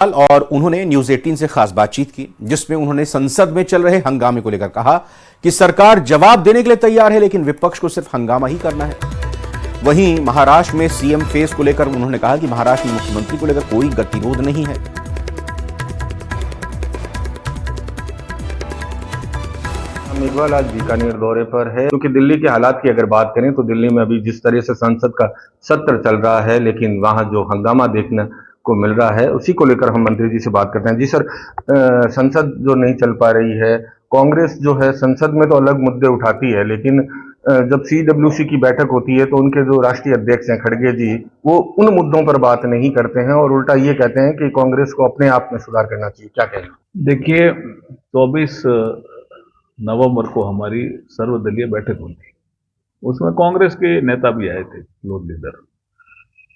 और उन्होंने न्यूज 18 से खास बातचीत की, जिसमें उन्होंने संसद में चल रहे हंगामे को लेकर कहा कि सरकार जवाब देने के लिए तैयार है, लेकिन विपक्ष को सिर्फ हंगामा ही करना है। वहीं महाराष्ट्र में सीएम फेस को लेकर उन्होंने कहा कि महाराष्ट्र में मुख्यमंत्री को लेकर कोई गतिरोध नहीं है। मेघवाल आज बीकानेर दौरे पर है, क्योंकि दिल्ली के हालात की अगर बात करें तो दिल्ली में अभी जिस तरह से संसद का सत्र चल रहा है, लेकिन वहां जो हंगामा देखने को मिल रहा है उसी को लेकर हम मंत्री जी से बात करते हैं। जी सर, संसद जो नहीं चल पा रही है, कांग्रेस जो है संसद में तो अलग मुद्दे उठाती है, लेकिन जब CWC की बैठक होती है तो उनके जो राष्ट्रीय अध्यक्ष हैं खड़गे जी, वो उन मुद्दों पर बात नहीं करते हैं और उल्टा ये कहते हैं कि कांग्रेस को अपने आप में सुधार करना चाहिए। क्या कहेंगे? देखिए, 24 नवंबर को हमारी सर्वदलीय बैठक हुई थी। उसमें कांग्रेस के नेता भी आए थे, फ्लोर लीडर।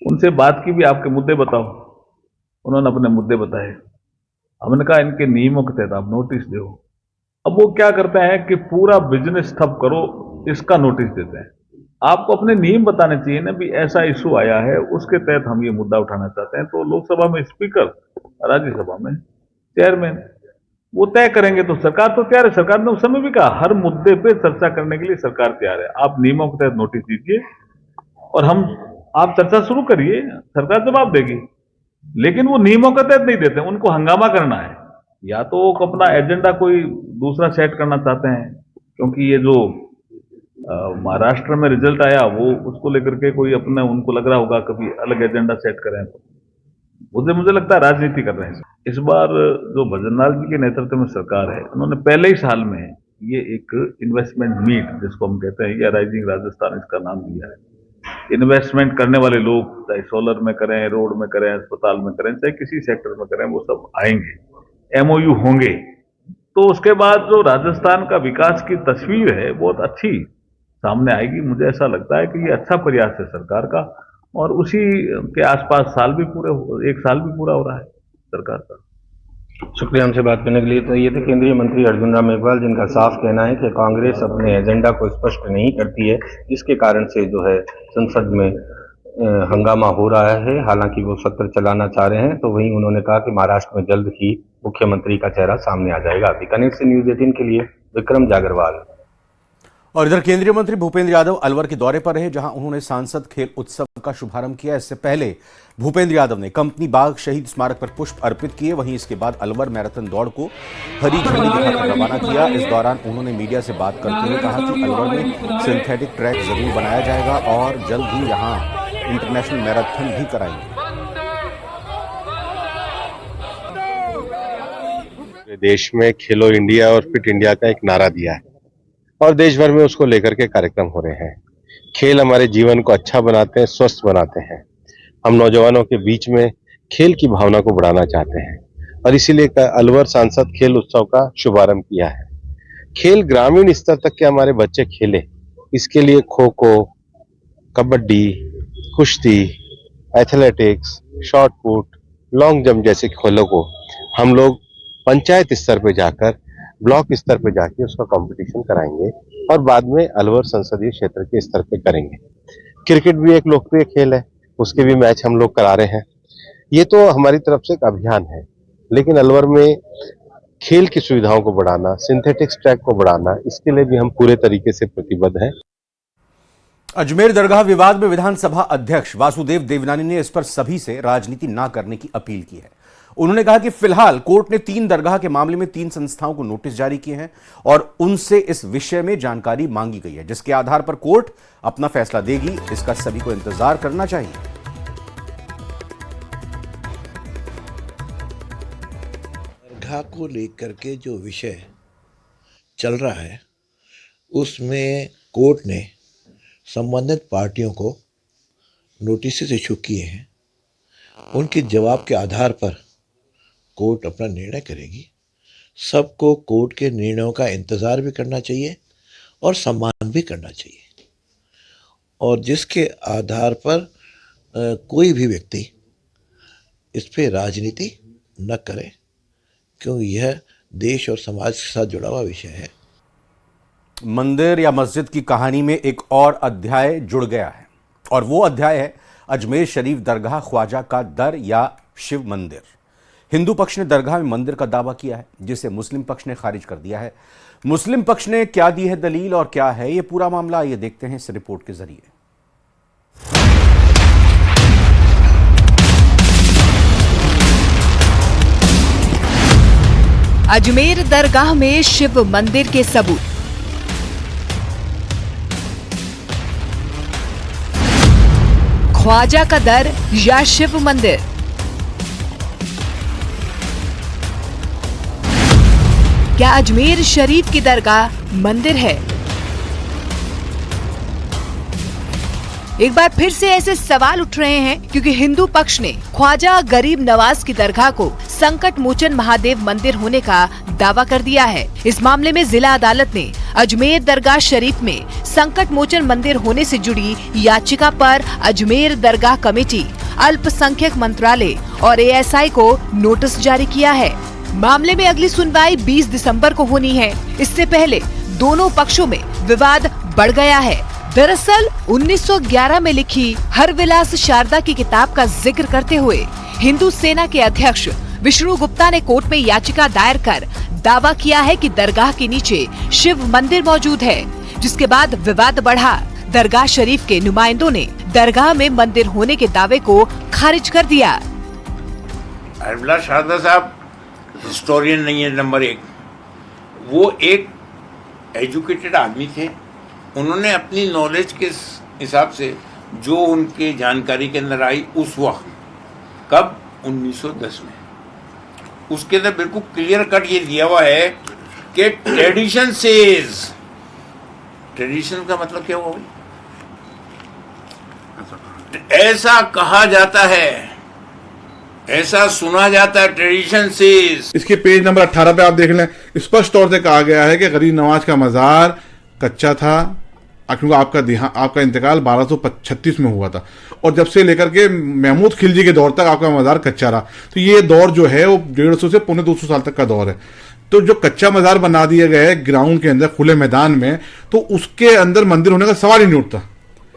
उनसे बात की भी, आपके मुद्दे बताओ। उन्होंने अपने मुद्दे बताए। हमने कहा इनके नियमों के तहत आप नोटिस दो। अब वो क्या करते हैं कि पूरा बिजनेस ठप करो, इसका नोटिस देते हैं। आपको अपने नियम बताने चाहिए ना, भी ऐसा इशू आया है, उसके तहत हम ये मुद्दा उठाना चाहते हैं। तो लोकसभा में स्पीकर, राज्यसभा में चेयरमैन, वो तय करेंगे। तो सरकार तो तैयार है। सरकार ने उस समय भी कहा हर मुद्दे पे चर्चा करने के लिए सरकार तैयार है। आप नियमों के तहत नोटिस दीजिए और आप चर्चा शुरू करिए, सरकार जवाब देगी। लेकिन वो नियमों के तहत नहीं देते, उनको हंगामा करना है। या तो वो अपना एजेंडा कोई दूसरा सेट करना चाहते हैं, क्योंकि ये जो महाराष्ट्र में रिजल्ट आया वो उसको लेकर के कोई अपने, उनको लग रहा होगा कभी अलग एजेंडा सेट करें। तो मुझे लगता है राजनीति कर रहे हैं। इस बार जो भजनलाल जी के नेतृत्व में सरकार है, उन्होंने पहले ही साल में ये एक इन्वेस्टमेंट मीट, जिसको हम कहते हैं, या राइजिंग राजस्थान इसका नाम दिया है। इन्वेस्टमेंट करने वाले लोग, चाहे सोलर में करें, रोड में करें, अस्पताल में करें, चाहे किसी सेक्टर में करें, वो सब आएंगे, MOU होंगे। तो उसके बाद जो राजस्थान का विकास की तस्वीर है बहुत अच्छी सामने आएगी। मुझे ऐसा लगता है कि ये अच्छा प्रयास है सरकार का, और उसी के आसपास एक साल भी पूरा हो रहा है सरकार का। शुक्रिया हमसे बात करने के लिए। तो ये थे केंद्रीय मंत्री अर्जुन राम मेघवाल, जिनका साफ कहना है कि कांग्रेस अपने एजेंडा को स्पष्ट नहीं करती है, जिसके कारण से जो है संसद में हंगामा हो रहा है। हालांकि वो सत्र चलाना चाह रहे हैं। तो वहीं उन्होंने कहा कि महाराष्ट्र में जल्द ही मुख्यमंत्री का चेहरा सामने आ जाएगा। बीकानेर से न्यूज 18 के लिए विक्रम जागरवाल। और इधर केंद्रीय मंत्री भूपेंद्र यादव अलवर के दौरे पर रहे, जहां उन्होंने सांसद खेल उत्सव का शुभारंभ किया। इससे पहले भूपेंद्र यादव ने कंपनी बाग शहीद स्मारक पर पुष्प अर्पित किए। वहीं इसके बाद अलवर मैराथन दौड़ को हरी झंडी दिखाकर रवाना किया। इस दौरान उन्होंने मीडिया से बात करते हुए कहा कि अलवर में सिंथेटिक ट्रैक जरूर बनाया जाएगा और जल्द ही यहां इंटरनेशनल मैराथन भी कराएंगे। देश में खेलो इंडिया और फिट इंडिया का एक नारा दिया है और देश भर में उसको लेकर के कार्यक्रम हो रहे हैं। खेल हमारे जीवन को अच्छा बनाते हैं, स्वस्थ बनाते हैं। हम नौजवानों के बीच में खेल की भावना को बढ़ाना चाहते हैं और इसीलिए अलवर सांसद खेल उत्सव का शुभारंभ किया है। खेल ग्रामीण स्तर तक के हमारे बच्चे खेले, इसके लिए खो खो, कबड्डी, कुश्ती, athletics, shot put, long jump जैसे खेलों को हम लोग पंचायत स्तर पे जाकर, ब्लॉक स्तर पे जाके उसका कंपटीशन कराएंगे और बाद में अलवर संसदीय क्षेत्र के स्तर पे करेंगे। क्रिकेट भी एक लोकप्रिय खेल है, उसके भी मैच हम लोग करा रहे हैं। ये तो हमारी तरफ से एक अभियान है, लेकिन अलवर में खेल की सुविधाओं को बढ़ाना, सिंथेटिक्स ट्रैक को बढ़ाना, इसके लिए भी हम पूरे तरीके से प्रतिबद्ध हैं। अजमेर दरगाह विवाद में विधानसभा अध्यक्ष वासुदेव देवनानी ने इस पर सभी से राजनीति न करने की अपील की है। उन्होंने कहा कि फिलहाल कोर्ट ने 3 दरगाह के मामले में 3 संस्थाओं को नोटिस जारी किए हैं और उनसे इस विषय में जानकारी मांगी गई है, जिसके आधार पर कोर्ट अपना फैसला देगी। इसका सभी को इंतजार करना चाहिए। दरगाह को लेकर के जो विषय चल रहा है, उसमें कोर्ट ने संबंधित पार्टियों को नोटिस इशू किए हैं। उनके जवाब के आधार पर कोर्ट अपना निर्णय करेगी। सबको कोर्ट के निर्णयों का इंतज़ार भी करना चाहिए और सम्मान भी करना चाहिए, और जिसके आधार पर कोई भी व्यक्ति इस पे राजनीति न करे, क्योंकि यह देश और समाज के साथ जुड़ा हुआ विषय है। मंदिर या मस्जिद की कहानी में एक और अध्याय जुड़ गया है, और वो अध्याय है अजमेर शरीफ दरगाह ख्वाजा का दर या शिव मंदिर। हिंदू पक्ष ने दरगाह में मंदिर का दावा किया है, जिसे मुस्लिम पक्ष ने खारिज कर दिया है। मुस्लिम पक्ष ने क्या दी है दलील और क्या है ये पूरा मामला, ये देखते हैं इस रिपोर्ट के जरिए। अजमेर दरगाह में शिव मंदिर के सबूत। ख्वाजा का दर या शिव मंदिर? क्या अजमेर शरीफ की दरगाह मंदिर है? एक बार फिर से ऐसे सवाल उठ रहे हैं क्योंकि हिंदू पक्ष ने ख्वाजा गरीब नवाज की दरगाह को संकट मोचन महादेव मंदिर होने का दावा कर दिया है। इस मामले में जिला अदालत ने अजमेर दरगाह शरीफ में संकट मोचन मंदिर होने से जुड़ी याचिका पर अजमेर दरगाह कमेटी, अल्पसंख्यक मंत्रालय और ASI को नोटिस जारी किया है। मामले में अगली सुनवाई 20 दिसंबर को होनी है। इससे पहले दोनों पक्षों में विवाद बढ़ गया है। दरअसल 1911 में लिखी हरविलास शारदा की किताब का जिक्र करते हुए हिंदू सेना के अध्यक्ष विष्णु गुप्ता ने कोर्ट में याचिका दायर कर दावा किया है कि दरगाह के नीचे शिव मंदिर मौजूद है, जिसके बाद विवाद बढ़ा। दरगाह शरीफ के नुमाइंदों ने दरगाह में मंदिर होने के दावे को खारिज कर दिया। हरविलास शारदा साहब हिस्टोरियन नहीं है, नंबर 1। वो एक एजुकेटेड आदमी थे। उन्होंने अपनी नॉलेज के हिसाब से जो उनके जानकारी के अंदर आई उस वक्त, कब 1910 में, उसके अंदर बिल्कुल क्लियर कट ये दिया हुआ है कि ट्रेडिशन सेज। ट्रेडिशन का मतलब क्या हुआ? ऐसा कहा जाता है, ऐसा सुना जाता है, ट्रेडिशन सेज। इसके पेज नंबर 18 पे आप देख लें, स्पष्ट तौर से कहा गया है कि गरीब नवाज का मजार कच्चा था, क्योंकि आपका इंतकाल 1236 में हुआ था और जब से लेकर के महमूद खिलजी के दौर तक आपका मजार कच्चा रहा। तो ये दौर जो है वो 150 से पौने 200 साल तक का दौर है। तो जो कच्चा मजार बना दिया गया है ग्राउंड के अंदर, खुले मैदान में, तो उसके अंदर मंदिर होने का सवाल ही नहीं उठता।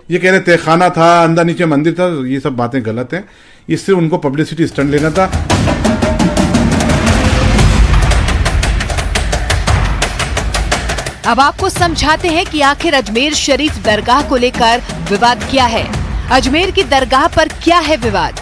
ये कह रहे तहखाना था, अंदर नीचे मंदिर था, ये सब बातें गलत हैं। इससे उनको पब्लिसिटी स्टंट लेना था। अब आपको समझाते हैं कि आखिर अजमेर शरीफ दरगाह को लेकर विवाद क्या है। अजमेर की दरगाह पर क्या है विवाद?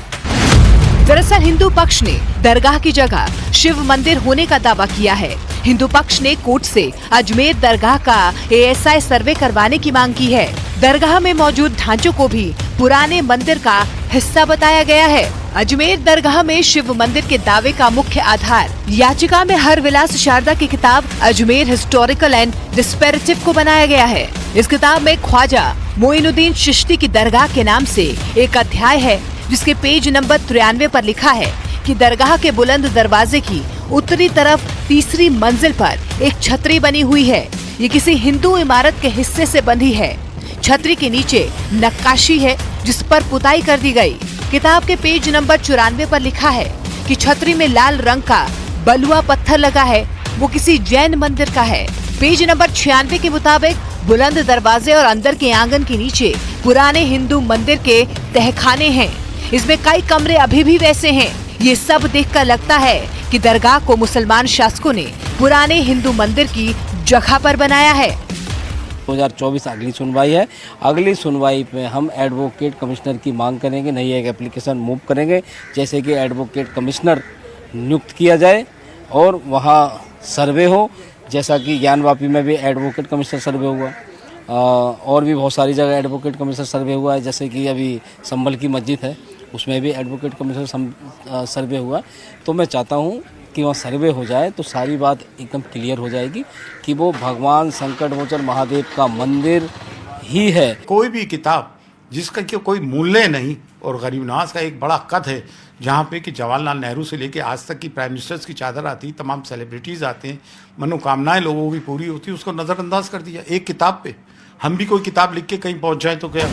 दरअसल हिंदू पक्ष ने दरगाह की जगह शिव मंदिर होने का दावा किया है। हिंदू पक्ष ने कोर्ट से अजमेर दरगाह का ASI सर्वे करवाने की मांग की है। दरगाह में मौजूद ढांचों को भी पुराने मंदिर का हिस्सा बताया गया है। अजमेर दरगाह में शिव मंदिर के दावे का मुख्य आधार याचिका में हरविलास शारदा की किताब अजमेर हिस्टोरिकल एंड डिस्पेरेटिव को बनाया गया है। इस किताब में ख्वाजा मोइनुद्दीन चिश्ती की दरगाह के नाम से एक अध्याय है, जिसके पेज नंबर 93 पर लिखा है कि दरगाह के बुलंद दरवाजे की उत्तरी तरफ तीसरी मंजिल पर एक छतरी बनी हुई है। ये किसी हिंदू इमारत के हिस्से से बंधी है। छतरी के नीचे नक्काशी है जिस पर पुताई कर दी गई। किताब के पेज नंबर 94 पर लिखा है कि छतरी में लाल रंग का बलुआ पत्थर लगा है, वो किसी जैन मंदिर का है। पेज नंबर 96 के मुताबिक बुलंद दरवाजे और अंदर के आंगन के नीचे पुराने हिंदू मंदिर के तहखाने हैं। इसमें कई कमरे अभी भी वैसे हैं। ये सब देखकर लगता है कि दरगाह को मुसलमान शासकों ने पुराने हिंदू मंदिर की जगह पर बनाया है। 2024 अगली सुनवाई है। अगली सुनवाई पे हम एडवोकेट कमिश्नर की मांग करेंगे, नई एक एप्लीकेशन मूव करेंगे, जैसे कि एडवोकेट कमिश्नर नियुक्त किया जाए और वहाँ सर्वे हो, जैसा कि ज्ञानवापी में भी एडवोकेट कमिश्नर सर्वे हुआ, और भी बहुत सारी जगह एडवोकेट कमिश्नर सर्वे हुआ है, जैसे कि अभी संभल की मस्जिद है उसमें भी एडवोकेट कमिश्नर सर्वे हुआ। तो मैं चाहता हूँ कि वहाँ सर्वे हो जाए तो सारी बात एकदम क्लियर हो जाएगी कि वो भगवान संकट मोचन महादेव का मंदिर ही है। कोई भी किताब जिसका कि कोई मूल्य नहीं, और गरीब नवाज का एक बड़ा कद है जहाँ पे कि जवाहरलाल नेहरू से लेके आज तक की प्राइम मिनिस्टर्स की चादर आती, तमाम सेलिब्रिटीज़ आते हैं, मनोकामनाएं लोगों की पूरी होती है, उसको नज़रअंदाज कर दिया एक किताब पे। हम भी कोई किताब लिख के कहीं पहुँच जाए तो क्या?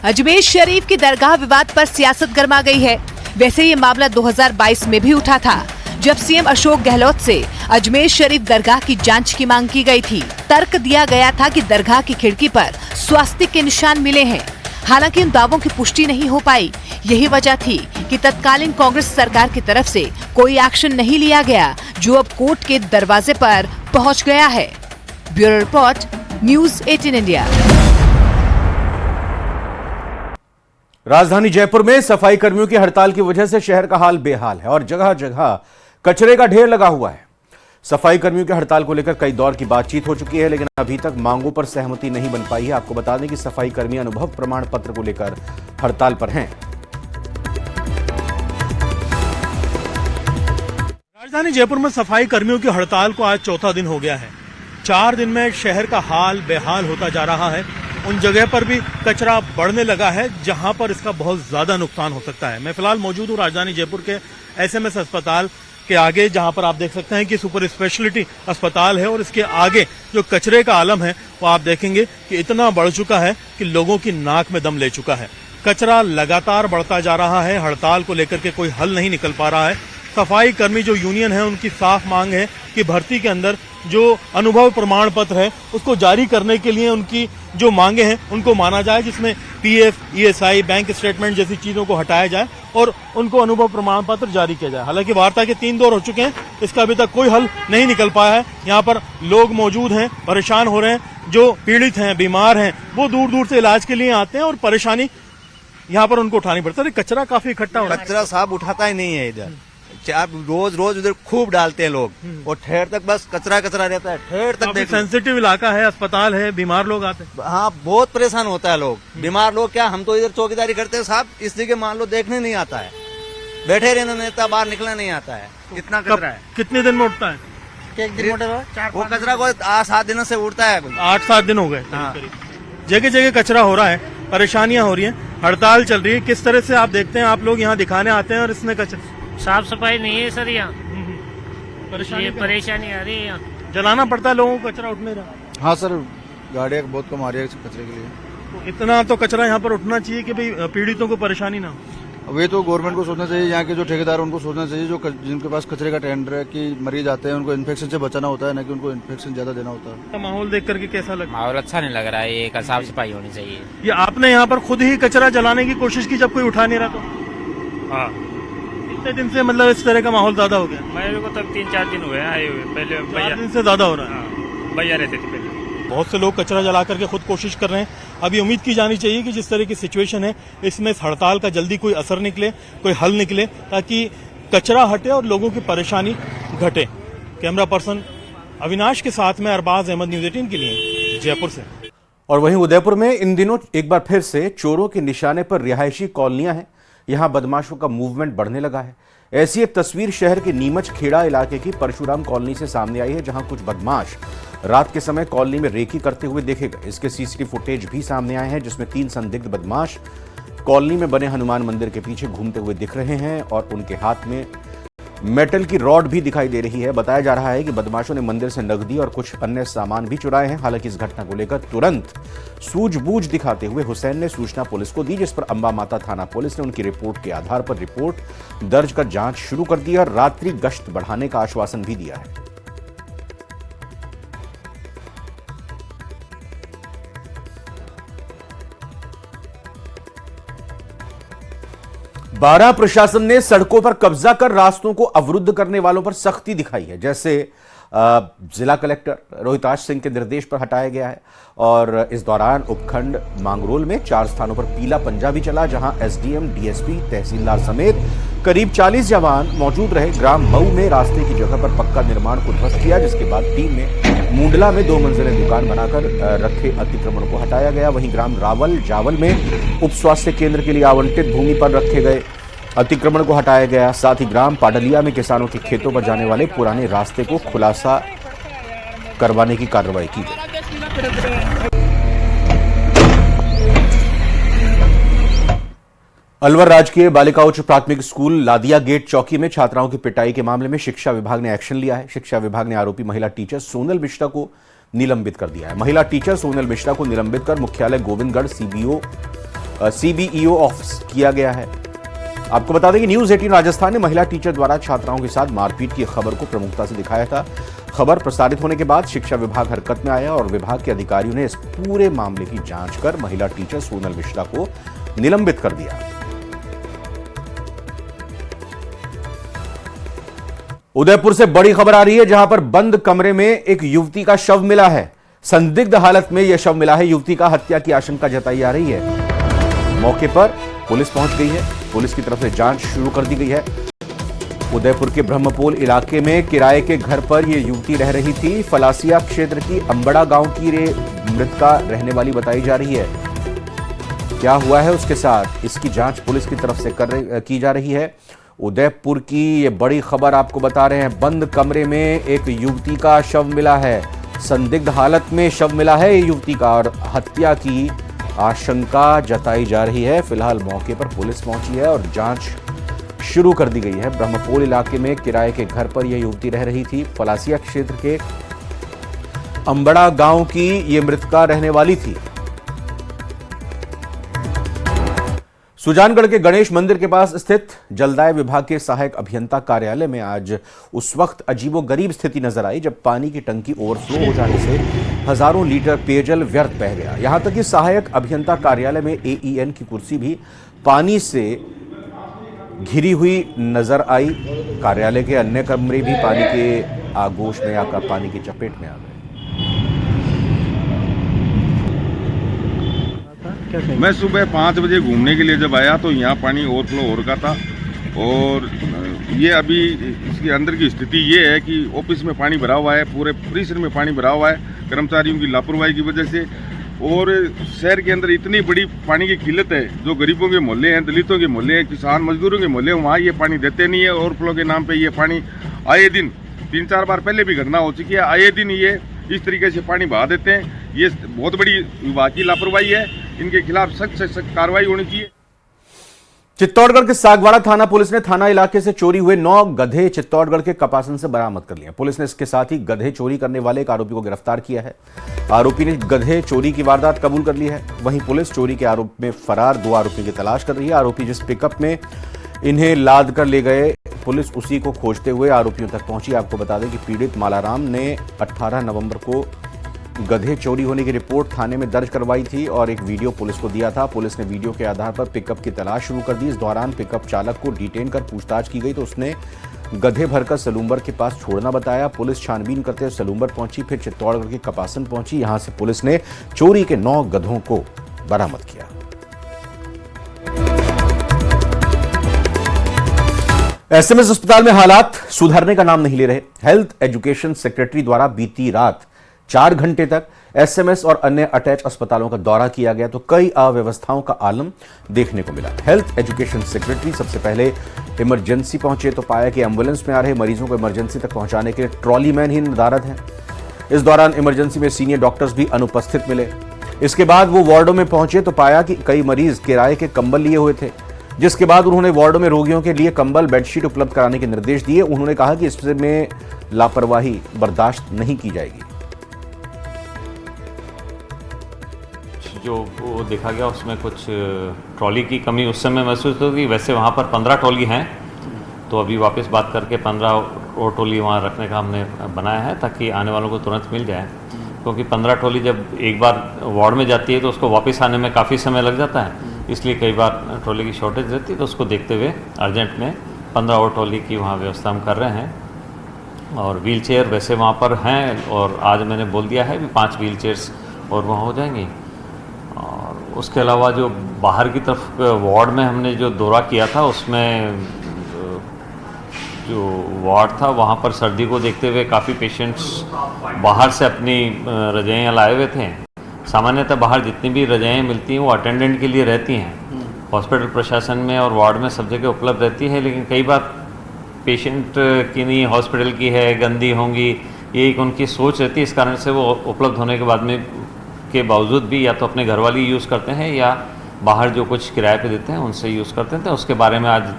अजमेर शरीफ की दरगाह विवाद पर सियासत गर्मा गई है। वैसे ये मामला 2022 में भी उठा था, जब सीएम अशोक गहलोत से अजमेर शरीफ दरगाह की जांच की मांग की गई थी। तर्क दिया गया था कि दरगाह की खिड़की पर स्वास्तिक के निशान मिले हैं। हालांकि उन दावों की पुष्टि नहीं हो पाई। यही वजह थी कि तत्कालीन कांग्रेस सरकार की तरफ से कोई एक्शन नहीं लिया गया, जो अब कोर्ट के दरवाजे पर पहुंच गया है। Bureau report, news 18 India. राजधानी जयपुर में सफाई कर्मियों की हड़ताल की वजह से शहर का हाल बेहाल है और जगह जगह कचरे का ढेर लगा हुआ है। सफाई कर्मियों की हड़ताल को लेकर कई दौर की बातचीत हो चुकी है, लेकिन अभी तक मांगों पर सहमति नहीं बन पाई है। आपको बता दें कि सफाई कर्मी अनुभव प्रमाण पत्र को लेकर हड़ताल पर हैं। राजधानी जयपुर में सफाई कर्मियों की हड़ताल को आज चौथा दिन हो गया है। 4 दिन में शहर का हाल बेहाल होता जा रहा है। उन जगह पर भी कचरा बढ़ने लगा है जहां पर इसका बहुत ज्यादा नुकसान हो सकता है। मैं फिलहाल मौजूद हूं राजधानी जयपुर के एसएमएस अस्पताल के आगे, जहां पर आप देख सकते हैं कि सुपर स्पेशलिटी अस्पताल है और इसके आगे जो कचरे का आलम है वो आप देखेंगे कि इतना बढ़ चुका है कि लोगों की नाक में दम ले चुका है। कचरा लगातार बढ़ता जा रहा है। हड़ताल को लेकर के कोई हल नहीं निकल पा रहा है। सफाई कर्मी जो यूनियन है उनकी साफ मांग है कि भर्ती के अंदर जो अनुभव प्रमाण पत्र है उसको जारी करने के लिए उनकी जो मांगे हैं उनको माना जाए, जिसमें पीएफ, ईएसआई, बैंक स्टेटमेंट जैसी चीजों को हटाया जाए और उनको अनुभव प्रमाण पत्र जारी किया जाए। हालांकि वार्ता के 3 दौर हो चुके हैं, इसका अभी तक कोई हल नहीं निकल पाया है। यहाँ पर लोग मौजूद हैं, परेशान हो रहे हैं। जो पीड़ित हैं, बीमार हैं, वो दूर दूर से इलाज के लिए आते हैं और परेशानी यहाँ पर उनको उठानी पड़ती है। कचरा काफी इकट्ठा हो रहा है। कचरा साहब उठाता ही नहीं है इधर। रोज रोज उधर खूब डालते हैं लोग और ठेर तक बस कचरा कचरा रहता है। ठेर तक सेंसिटिव इलाका है, अस्पताल है, बीमार लोग आते हैं। हाँ, बहुत परेशान होता है लोग। बीमार लोग क्या, हम तो इधर चौकीदारी करते हैं साहब, इस जगह मान लो देखने नहीं आता है, बैठे रहने नेता, बाहर निकलना नहीं आता है। इतना कचरा है। कितने दिन में उठता है? एक दिन वो कचरा को 8-7 दिनों से उठता है। 8-7 दिन हो गए। जगह जगह कचरा हो रहा है, परेशानियां हो रही हैं, हड़ताल चल रही है। किस तरह से आप देखते हैं, आप लोग यहाँ दिखाने आते हैं और इसमें कचरा, साफ सफाई नहीं है सर, यहाँ परेशानी आ रही है। यहाँ जलाना पड़ता है लोगों को, कचरा उठ नहीं रहा। हाँ सर, गाड़ियाँ बहुत कम आ रही है कचरे के लिए। तो इतना तो कचरा यहाँ पर उठना चाहिए कि भाई पीड़ितों को परेशानी ना हो। वे तो गवर्नमेंट को सोचना चाहिए, यहाँ के जो ठेकेदार उनको सोचना चाहिए, जो जिनके पास कचरे का टेंडर है कि मरीज आते हैं उनको इन्फेक्शन से बचाना होता है, ना कि उनको इन्फेक्शन ज्यादा देना होता है। तो माहौल देख करके कैसा लगा? माहौल अच्छा नहीं लग रहा है, ये साफ सफाई होनी चाहिए। ये आपने यहाँ पर खुद ही कचरा जलाने की कोशिश की जब कोई उठा नहीं रहा तो? हाँ, कितने दिन से मतलब इस तरह का माहौल ज्यादा हो गया? मेरे को तब 3-4 दिन हुए आए हुए। पहले 4 दिन से ज्यादा हो रहा है। भैया रहते थे पहले। बहुत से लोग कचरा जला करके खुद कोशिश कर रहे हैं। अभी उम्मीद की जानी चाहिए कि जिस तरह की सिचुएशन है इसमें इस हड़ताल का जल्दी कोई असर निकले, कोई हल निकले, ताकि कचरा हटे और लोगों की परेशानी घटे। कैमरा पर्सन अविनाश के साथ में अरबाज अहमद, न्यूज़ 18 के लिए जयपुर से। और वहीं उदयपुर में इन दिनों एक बार फिर से चोरों के निशाने पर रिहायशी कॉलोनियां हैं। यहां बदमाशों का मूवमेंट बढ़ने लगा है। ऐसी एक तस्वीर शहर के नीमच खेड़ा इलाके की परशुराम कॉलोनी से सामने आई है, जहां कुछ बदमाश रात के समय कॉलोनी में रेकी करते हुए देखे गए। इसके सीसीटीवी फुटेज भी सामने आए हैं, जिसमें 3 संदिग्ध बदमाश कॉलोनी में बने हनुमान मंदिर के पीछे घूमते हुए दिख रहे हैं और उनके हाथ में मेटल की रॉड भी दिखाई दे रही है। बताया जा रहा है कि बदमाशों ने मंदिर से नकदी और कुछ अन्य सामान भी चुराए हैं। हालांकि इस घटना को लेकर तुरंत सूझबूझ दिखाते हुए हुसैन ने सूचना पुलिस को दी, जिस पर अंबा माता थाना पुलिस ने उनकी रिपोर्ट के आधार पर रिपोर्ट दर्ज कर जांच शुरू कर दी और रात्रि गश्त बढ़ाने का आश्वासन भी दिया है। बारां प्रशासन ने सड़कों पर कब्जा कर रास्तों को अवरुद्ध करने वालों पर सख्ती दिखाई है। जैसे जिला कलेक्टर रोहिताश सिंह के निर्देश पर हटाया गया है और इस दौरान उपखंड मांगरोल में 4 स्थानों पर पीला पंजा भी चला, जहां एसडीएम, डीएसपी, तहसीलदार समेत करीब 40 जवान मौजूद रहे। ग्राम मऊ में रास्ते की जगह पर पक्का निर्माण को ध्वस्त किया, जिसके बाद टीम ने मुंडला में 2 मंजिलें दुकान बनाकर रखे अतिक्रमण को हटाया गया। वहीं ग्राम रावल जावल में उप स्वास्थ्य केंद्र के लिए आवंटित भूमि पर रखे गए अतिक्रमण को हटाया गया। साथ ही ग्राम पाडलिया में किसानों के खेतों पर जाने वाले पुराने रास्ते को खुलासा करवाने की कार्रवाई की गई। अलवर राजकीय बालिका उच्च प्राथमिक स्कूल लादिया गेट चौकी में छात्राओं की पिटाई के मामले में शिक्षा विभाग ने एक्शन लिया है। शिक्षा विभाग ने आरोपी महिला टीचर सोनल मिश्रा को निलंबित कर दिया है। महिला टीचर सोनल मिश्रा को निलंबित कर मुख्यालय गोविंदगढ़ सीबीईओ ऑफिस किया गया है। आपको बता दें कि न्यूज़ 18 राजस्थान ने महिला टीचर द्वारा छात्राओं के साथ मारपीट की खबर को प्रमुखता से दिखाया था। खबर प्रसारित होने के बाद शिक्षा विभाग हरकत में आया और विभाग के अधिकारियों ने इस पूरे मामले की जांच कर महिला टीचर सोनल मिश्रा को निलंबित कर दिया। उदयपुर से बड़ी खबर आ रही है, जहां पर बंद कमरे में एक युवती का शव मिला है। संदिग्ध हालत में यह शव मिला है। युवती का हत्या की आशंका जताई जा रही है। मौके पर पुलिस पहुंच गई है। पुलिस की तरफ से जांच शुरू कर दी गई है। उदयपुर के ब्रह्मपोल इलाके में किराए के घर पर यह युवती रह रही थी। फलासिया क्षेत्र की अंबड़ा गांव की मृतका रहने वाली बताई जा रही है। क्या हुआ है उसके साथ, इसकी जांच पुलिस की तरफ से की जा रही है। उदयपुर की ये बड़ी खबर आपको बता रहे हैं। बंद कमरे में एक युवती का शव मिला है। संदिग्ध हालत में शव मिला है युवती का और हत्या की आशंका जताई जा रही है। फिलहाल मौके पर पुलिस पहुंची है और जांच शुरू कर दी गई है। ब्रह्मपोल इलाके में किराए के घर पर यह युवती रह रही थी। फलासिया क्षेत्र के अंबड़ा गांव की यह मृतका रहने वाली थी। सुजानगढ़ के गणेश मंदिर के पास स्थित जलदाय विभाग के सहायक अभियंता कार्यालय में आज उस वक्त अजीबोगरीब स्थिति नजर आई जब पानी की टंकी ओवरफ्लो हो जाने से हजारों लीटर पेयजल व्यर्थ बह गया। यहां तक कि सहायक अभियंता कार्यालय में एईएन की कुर्सी भी पानी से घिरी हुई नजर आई। कार्यालय के अन्य कमरे भी पानी के आगोश में आकर पानी की चपेट में आ गए। मैं सुबह 5 बजे घूमने के लिए जब आया तो यहाँ पानी ओवरफ्लो हो रखा था और ये अभी इसके अंदर की स्थिति ये है कि ऑफिस में पानी भरा हुआ है, पूरे परिसर में पानी भरा हुआ है कर्मचारियों की लापरवाही की वजह से। और शहर के अंदर इतनी बड़ी पानी की किल्लत है, जो गरीबों के मोहल्ले हैं, दलितों के मोहल्ले हैं, किसान मजदूरों के मोहल्ले हैं, वहाँ ये पानी देते नहीं है। ओवरफ्लो के नाम पर ये पानी आए दिन 3-4 बार पहले भी घटना हो चुकी है, आए दिन ये इस तरीके से पानी बहा देते हैं। ये बहुत बड़ी विभाग की लापरवाही है, इनके खिलाफ सख्त से सख्त कार्रवाई होनी चाहिए। चित्तौड़गढ़ के सागवाड़ा थाना पुलिस ने थाना इलाके से चोरी हुए 9 गधे चित्तौड़गढ़ के कपासन से बरामद कर लिए। पुलिस ने इसके साथ ही गधे चोरी करने वाले एक आरोपी को गिरफ्तार किया है। आरोपी ने गधे चोरी की वारदात कबूल कर ली है। वहीं पुलिस चोरी के आरोप में फरार 2 आरोपी की तलाश कर रही है। आरोपी जिस पिकअप में इन्हें लाद कर ले गए, पुलिस उसी को खोजते हुए आरोपियों तक पहुंची। आपको बता दें कि पीड़ित मालाराम ने 18 नवंबर को गधे चोरी होने की रिपोर्ट थाने में दर्ज करवाई थी और एक वीडियो पुलिस को दिया था। पुलिस ने वीडियो के आधार पर पिकअप की तलाश शुरू कर दी। इस दौरान पिकअप चालक को डिटेन कर पूछताछ की गई तो उसने गधे भरकर सलूम्बर के पास छोड़ना बताया। पुलिस छानबीन करते हुए सलूम्बर पहुंची, फिर चित्तौड़गढ़ के कपासन पहुंची। यहां से पुलिस ने चोरी के 9 गधों को बरामद किया। एसएमएस अस्पताल में हालात सुधरने का नाम नहीं ले रहे। हेल्थ एजुकेशन सेक्रेटरी द्वारा बीती रात 4 घंटे तक एसएमएस और अन्य अटैच अस्पतालों का दौरा किया गया तो कई अव्यवस्थाओं का आलम देखने को मिला। हेल्थ एजुकेशन सेक्रेटरी सबसे पहले इमरजेंसी पहुंचे तो पाया कि एम्बुलेंस में आ रहे मरीजों को इमरजेंसी तक पहुंचाने के लिए ट्रॉली मैन ही नदारद हैं। इस दौरान इमरजेंसी में सीनियर डॉक्टर्स भी अनुपस्थित मिले। इसके बाद वो वार्डों में पहुंचे तो पाया कि कई मरीज किराए के कंबल लिए हुए थे, जिसके बाद उन्होंने वार्डों में रोगियों के लिए कंबल बेडशीट उपलब्ध कराने के निर्देश दिए। उन्होंने कहा कि इसमें लापरवाही बर्दाश्त नहीं की जाएगी। जो वो देखा गया उसमें कुछ ट्रॉली की कमी उस समय महसूस होगी। वैसे वहाँ पर 15 ट्रॉली हैं, तो अभी वापस बात करके 15 और ट्रॉली वहाँ रखने का हमने बनाया है ताकि आने वालों को तुरंत मिल जाए। क्योंकि 15 ट्रॉली जब एक बार वार्ड में जाती है तो उसको वापस आने में काफ़ी समय लग जाता है, इसलिए कई बार ट्रॉली की शॉर्टेज रहती है। तो उसको देखते हुए अर्जेंट में 15 और ट्रॉली की वहाँ व्यवस्था हम कर रहे हैं। और व्हील चेयर वैसे वहाँ पर हैं और आज मैंने बोल दिया है कि 5 व्हील चेयर्स और वहाँ हो जाएंगी। और उसके अलावा जो बाहर की तरफ वार्ड में हमने जो दौरा किया था उसमें जो वार्ड था वहाँ पर सर्दी को देखते हुए काफ़ी पेशेंट्स बाहर से अपनी रजाइयाँ लाए हुए थे। सामान्यतः बाहर जितनी भी रजाइयाँ मिलती हैं वो अटेंडेंट के लिए रहती हैं, हॉस्पिटल प्रशासन में और वार्ड में सब जगह उपलब्ध रहती है। लेकिन कई बार पेशेंट की नहीं, हॉस्पिटल की है, गंदी होंगी, ये एक उनकी सोच रहती है। इस कारण से वो उपलब्ध होने के बाद में के बावजूद भी या तो अपने घर वाले यूज़ करते हैं या बाहर जो कुछ किराए पे देते हैं उनसे यूज़ करते हैं। तो उसके बारे में आज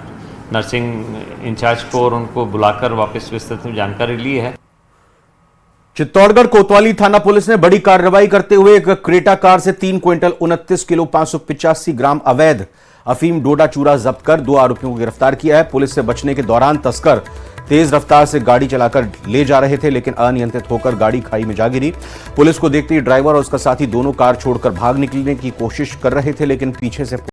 नर्सिंग इंचार्ज को और उनको बुलाकर वापस विस्तृत में जानकारी ली है। चित्तौड़गढ़ कोतवाली थाना पुलिस ने बड़ी कार्रवाई करते हुए एक क्रेटा कार से 3 क्विंटल 29 किलो 585 ग्राम अवैध अफीम डोडा चूरा जब्त कर 2 आरोपियों को गिरफ्तार किया है। पुलिस से बचने के दौरान तस्कर तेज रफ्तार से गाड़ी चलाकर ले जा रहे थे, लेकिन अनियंत्रित होकर गाड़ी खाई में जा गिरी। पुलिस को देखते ही ड्राइवर और उसका साथी दोनों कार छोड़कर भाग निकलने की कोशिश कर रहे थे, लेकिन पीछे से